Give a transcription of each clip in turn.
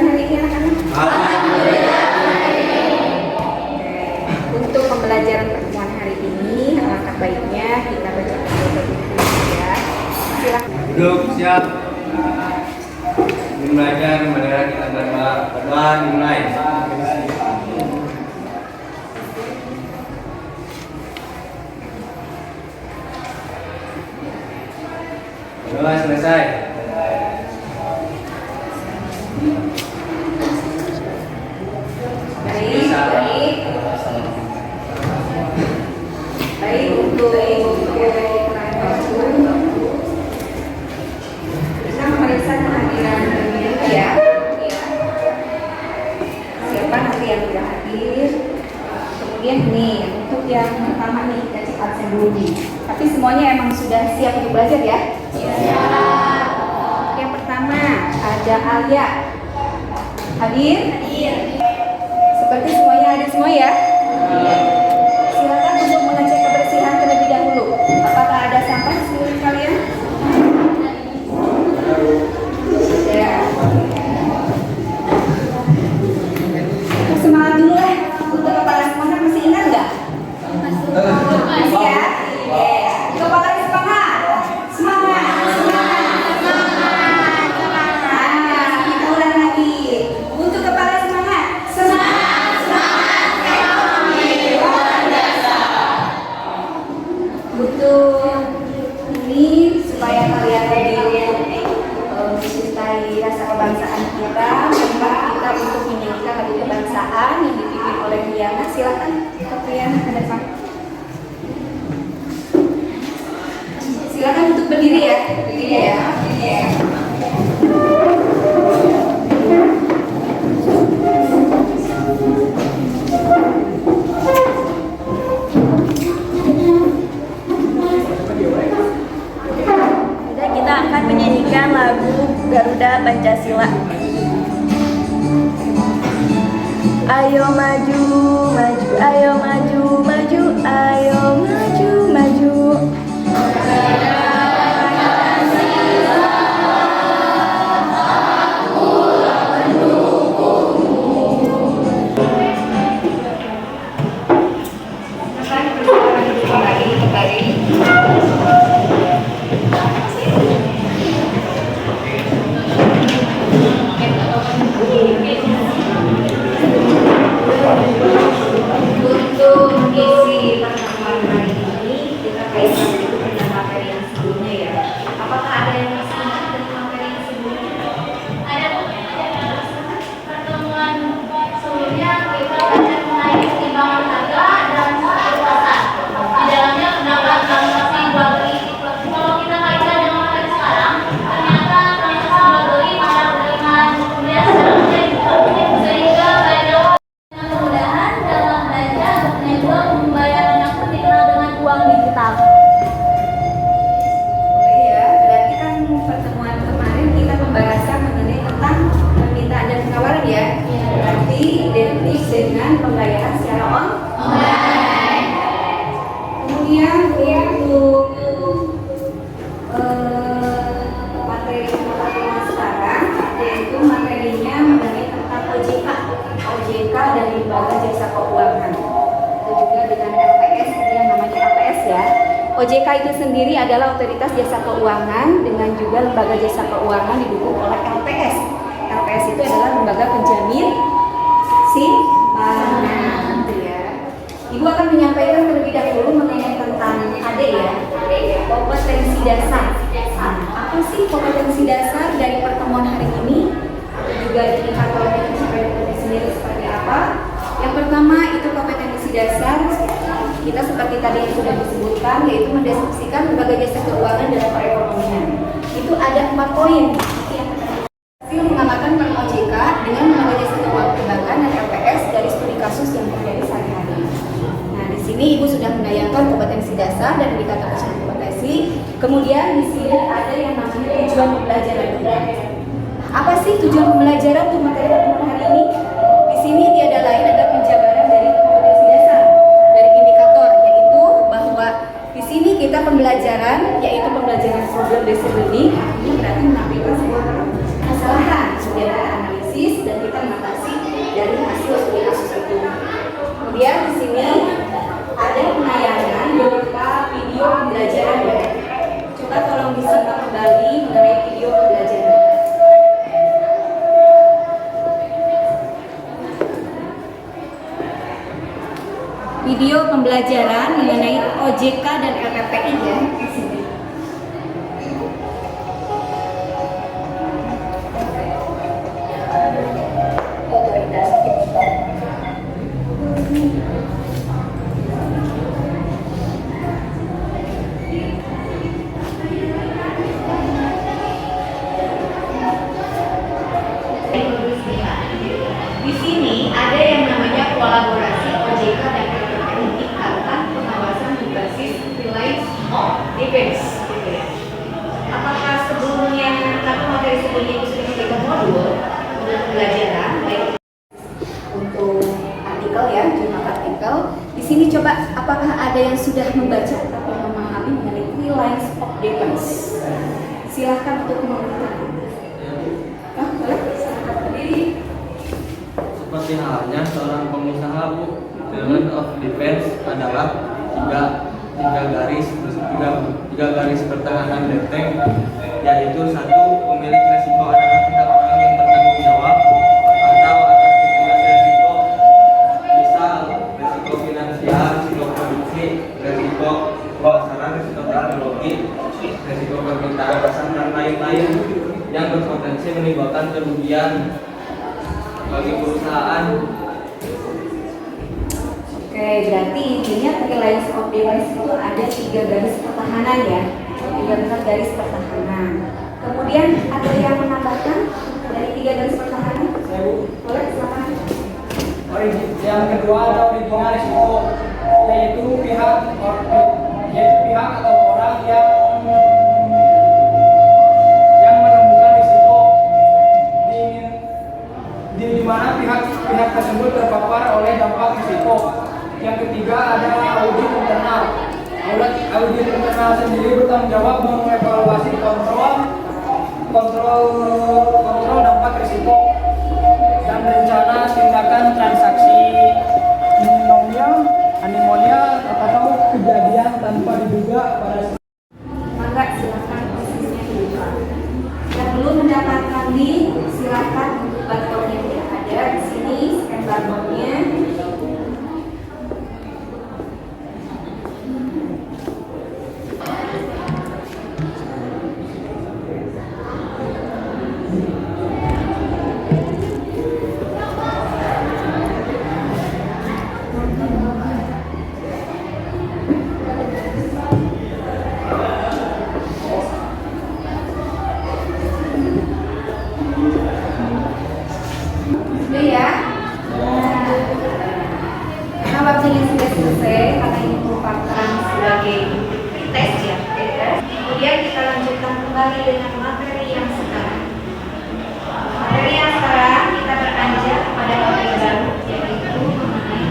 pelajaran hari ini anak-anak? Alhamdulillah. Untuk pembelajaran pertemuan hari ini, alangkah baiknya kita baca dulu ya. Silakan. Duduk, siap. Belajar, mari kita berdoa dimulai. Doa selesai. Baik untuk kita memeriksa kehadiran ya. Siapa nanti yang tidak hadir? Kemudian nih untuk yang pertama nih kita cek absen dulu nih. Tapi semuanya emang sudah siap untuk belajar ya? Siap. Yang pertama ada Alia. Hadir? Hadir. Seperti semuanya hadir semua ya? Silakan untuk mengecek kebersihan terlebih dahulu. Apakah ada sampah di sekeliling kalian? Ya. Semangat dulu lah. Untuk kepala semangat masih ingat nggak? Masih ya? Kepala semangat. Semangat. Kita ulang lagi. Untuk kepala semangat. Butuh ini supaya kalian lebih mencintai rasa kebangsaan kita, maka kita untuk menyanyikan lagu kebangsaan yang dipimpin oleh Riana. Silakan Riana ke depan. Silakan untuk berdiri ya, berdiri ya. Kita akan menyanyikan lagu Garuda Pancasila. Ayo maju, maju, ayo maju, maju, ayo maju, maju. Untuk mengisi pertemuan hari ini kita kaitkan dulu dengan materi yang sebelumnya ya. Apakah ada yang masih ingat dari materi yang sebelumnya? Ada pertemuan sebelumnya kita belajar mengenai keseimbangan harga dan pasar. Di dalamnya terdapat transaksi jual beli. Kalau kita kaitkan dengan materi sekarang, ternyata transaksi jual beli pada penerimaan kemudian sehingga pada kemudahan dalam belanja network pembayaran yang dikenal dengan uang digital. Boleh ya, berarti kan pertemuan kemarin kita pembahasan mengenai tentang permintaan dan penawaran ya. Berarti identik dengan pembayaran secara online. Kemudian untuk materi pertemuan sekarang yaitu materinya mengenai tentang OJK dan lembaga jasa keuangan. Itu juga dengan LPS yang namanya LPS ya. OJK itu sendiri adalah otoritas jasa keuangan dengan juga lembaga jasa keuangan didukung oleh LPS. LPS itu adalah lembaga penjamin simpanan ya. Ibu akan menyampaikan terlebih dahulu mengenai tentang AD ya, kompetensi dasar. Apa sih kompetensi dasar dari pertemuan hari ini? Juga indikatornya sendiri seperti apa? Yang pertama itu kompetensi dasar. Kita seperti tadi yang sudah disebutkan, yaitu mendeskripsikan lembaga jasa keuangan dalam perekonomian. Itu ada 4 poin. Hasil mengamalkan peran OJK dengan lembaga jasa keuangan perbankan dan LPS dari studi kasus yang terjadi sehari-hari. Nah, di sini Ibu sudah menayangkan kompetensi dasar dan indikator kompetensi. Kemudian di sini ada yang namanya tujuan pembelajaran. Apa sih tujuan pembelajaran untuk materi pertemuan hari ini? Di sini tiada lain adalah penjabaran dari kompetensi dasar dari indikator, yaitu bahwa di sini kita pembelajaran yaitu pembelajaran problem based learning ini berarti menampilkan sebuah kesalahan, kemudian ada analisis dan kita mengatasi dari hasil studi kasus itu. Kemudian di sini ada penayangan berupa video pembelajaran ya. Coba tolong disimak kembali mengenai video pembelajaran. Video pembelajaran mengenai OJK dan LPPI ya. Di sini. Di sini ada yang namanya kolaborasi OJK dan LPPI ikatan pengawasan berbasis Village of Defense. Gitu ya. Apakah sebelumnya karena materi sebelumnya itu sudah memberikan modul pembelajaran baik Untuk artikel ya, jurnal artikel. Di sini coba apakah ada yang sudah membaca atau memahami mengenai three lines of defense? Silahkan untuk mengulang. Boleh? Silahkan berdiri. Seperti halnya seorang pengusaha, Bu, the line of defense adalah tiga garis pertahanan benteng, yaitu satu, pemilik resiko adalah pihak orang yang bertanggung jawab atau atas tugas resiko, misal resiko finansial, resiko produksi, resiko pemasaran, resiko teknologi, resiko permintaan pasar dan lain-lain yang berpotensi menimbulkan kerugian bagi perusahaan. Oke, berarti intinya three lines of defense itu ada 3 garis pertahanan ya, 3 garis pertahanan. Kemudian ada yang menambahkan dari 3 garis pertahanan? Boleh, silakan. Yang kedua ada original risiko, yaitu pihak atau orang yang menemukan risiko di mana pihak tersebut terpapar oleh dampak risiko. Yang ketiga ada audit internal. Audit internal sendiri bertanggung jawab mengevaluasi kontrol dampak risiko dan rencana tindakan transaksi animonia atau kejadian tanpa diduga pada. Maka silakan posisinya dibuka. Yang belum mendapatkan link, silakan untuk barcode yang tidak ada di sini, scan barcode-nya. Sudah ya? Karena waktunya sudah selesai, karena ini merupakan sebagai tes ya, kemudian kita lanjutkan kembali dengan materi yang sekarang. Materi yang sekarang kita beranjak pada materi baru, yaitu mengenai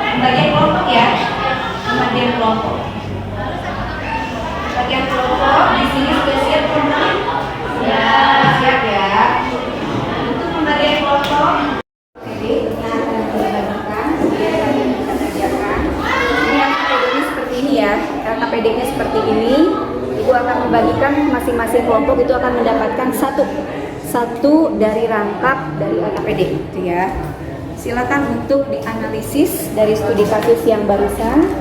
pembagian kelompok ya, pembagian kelompok. Bagian kelompok di sini sudah siap teman-teman? Siap ya. Untuk pembagian kelompok, yang akan dibagikan, yang kita kerjakan. Ini LKPD-nya seperti ini ya. LKPD-nya seperti ini. Ibu akan membagikan masing-masing kelompok itu akan mendapatkan satu dari rangkap dari LKPD, gitu ya. Silakan untuk dianalisis dari studi kasus yang barusan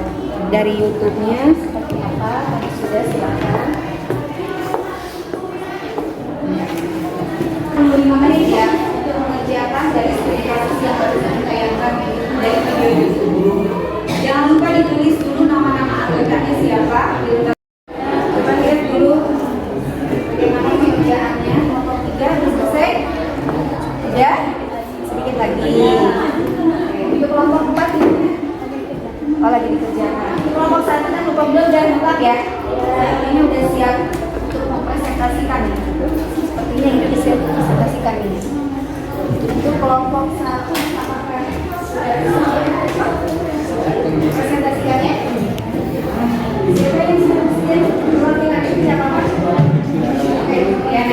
dari YouTube-nya seperti apa. Tadi sudah, silakan. 5 menit ya untuk mengerjakan dari studi kasus yang barusan ditayangkan dari video YouTube. Jangan lupa ditulis dulu nama-nama anggotanya siapa. Coba lihat dulu bagaimana pengerjaannya. Kelompok 3 sudah selesai? Sudah? Sedikit lagi. Untuk kelompok 4 gimana? Oh, lagi dikerjakan. Kelompok 1 dan kelompok 2 udah lengkap ya. Ini udah siap untuk mempresentasikan ya. Sepertinya ini bisa dipresentasikan ini. Untuk kelompok 1 apakah sudah bisa presentasikannya? Siapa yang sudah bisa? Perwakilan siapa mas? Oke, ya.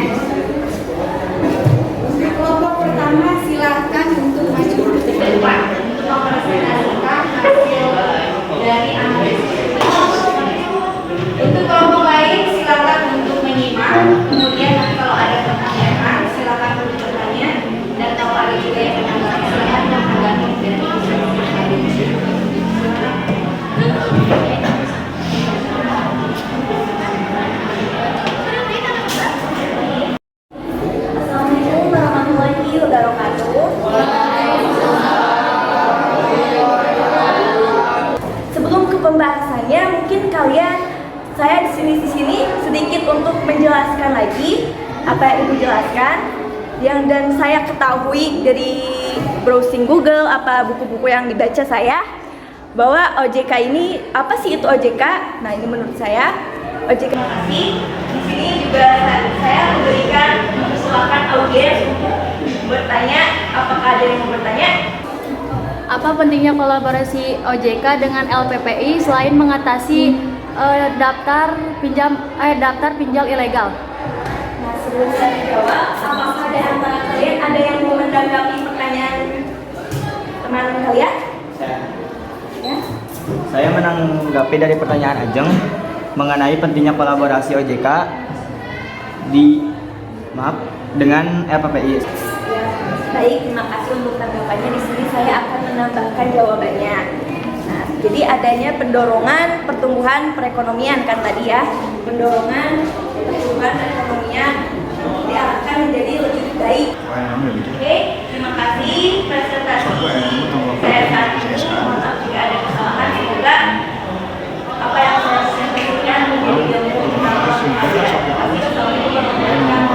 dan saya ketahui dari browsing Google apa buku-buku yang dibaca saya bahwa OJK ini apa sih itu OJK? Nah, ini menurut saya OJK. Di sini juga saya memberikan mempersilahkan audiens untuk bertanya. Apakah ada yang mau bertanya? Apa pentingnya kolaborasi OJK dengan LPPI selain mengatasi daftar pinjal ilegal? Nah, sebelum saya jawab, apakah ada antara kalian ada yang mau menanggapi pertanyaan teman kalian? Ya. Saya menanggapi dari pertanyaan Ajeng mengenai pentingnya kolaborasi OJK dengan LPPI. Ya, baik, terima kasih untuk tanggapannya. Di sini saya akan menambahkan jawabannya. Nah, jadi adanya pendorongan pertumbuhan perekonomian kan tadi ya, pendorongan pertumbuhan perekonomian diarahkan menjadi lebih baik. Oke, terima kasih presentasi saya saat ini. Mohon maaf jika ada kesalahan. Semoga apa yang saya sampaikan menjadi ilmu tentang Assalamualaikum warahmatullahi wabarakatuh.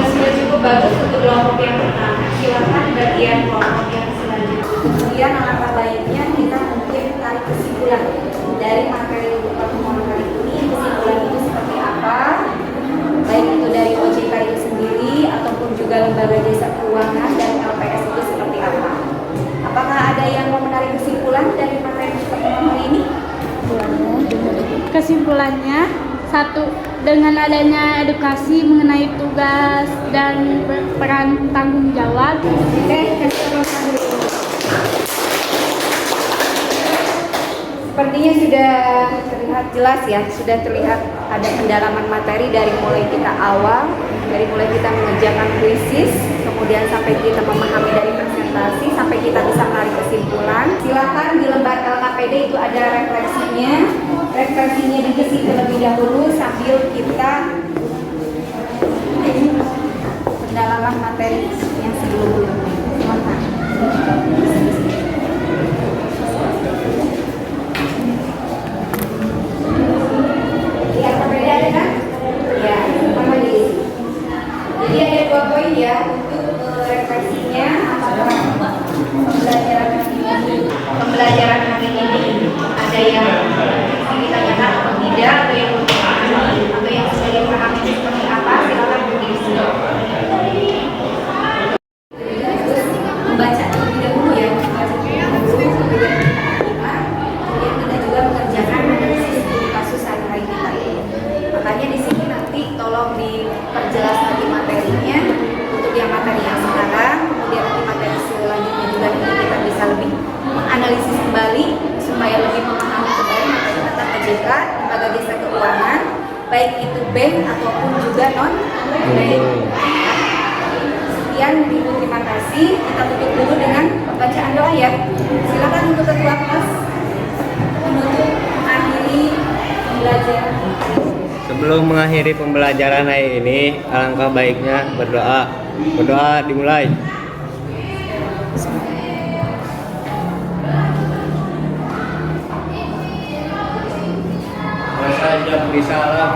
Sudah cukup bagus untuk kelompok yang pertama. Silakan bagian kelompok yang selanjutnya. Kemudian alangkah baiknya kita mungkin tarik kesimpulan dari materi untuk pertemuan kali ini. Kesimpulan itu seperti apa? Baik itu dari OJK itu sendiri ataupun juga lembaga jasa keuangan dan LPS itu seperti apa? Apakah ada yang mau menarik kesimpulan dari materi pertemuan hari ini? Kesimpulannya, satu, dengan adanya edukasi mengenai tugas dan peran tanggung jawab. Sepertinya sudah terlihat jelas ya, sudah terlihat ada pendalaman materi dari mulai kita awal, dari mulai kita mengerjakan krisis, kemudian sampai kita memahami dari presentasi, sampai kita bisa menarik kesimpulan. Silakan di lembar LKPD itu ada refleksinya diisi terlebih dahulu sambil kita pendalaman materi yang sebelumnya. Silakan. Jadi ada 2 poin ya untuk refleksinya pembelajaran hari ini. Ada yang ditanyakan atau tidak, atau yang belum dipahami, atau yang sudah dipahami seperti apa, silakan diisi. Membaca terlebih dahulu ya, kemudian kita juga mengerjakan analisis kasus sehari-hari kita. Makanya di sini nanti tolong diperjelas lagi materinya untuk yang materi yang sekarang, kemudian nanti materi selanjutnya juga nanti kita bisa lebih menganalisis kembali supaya lebih memahami kembali materi tentang OJK, lembaga jasa keuangan, baik itu bank ataupun juga non bank. Sekian Ibu, terima kasih. Kita tutup dulu dengan pembacaan doa ya. Silakan untuk ketua kelas menutup mengakhiri pembelajaran. Sebelum mengakhiri pembelajaran hari ini, alangkah baiknya berdoa. Berdoa dimulai. Saja beri salam.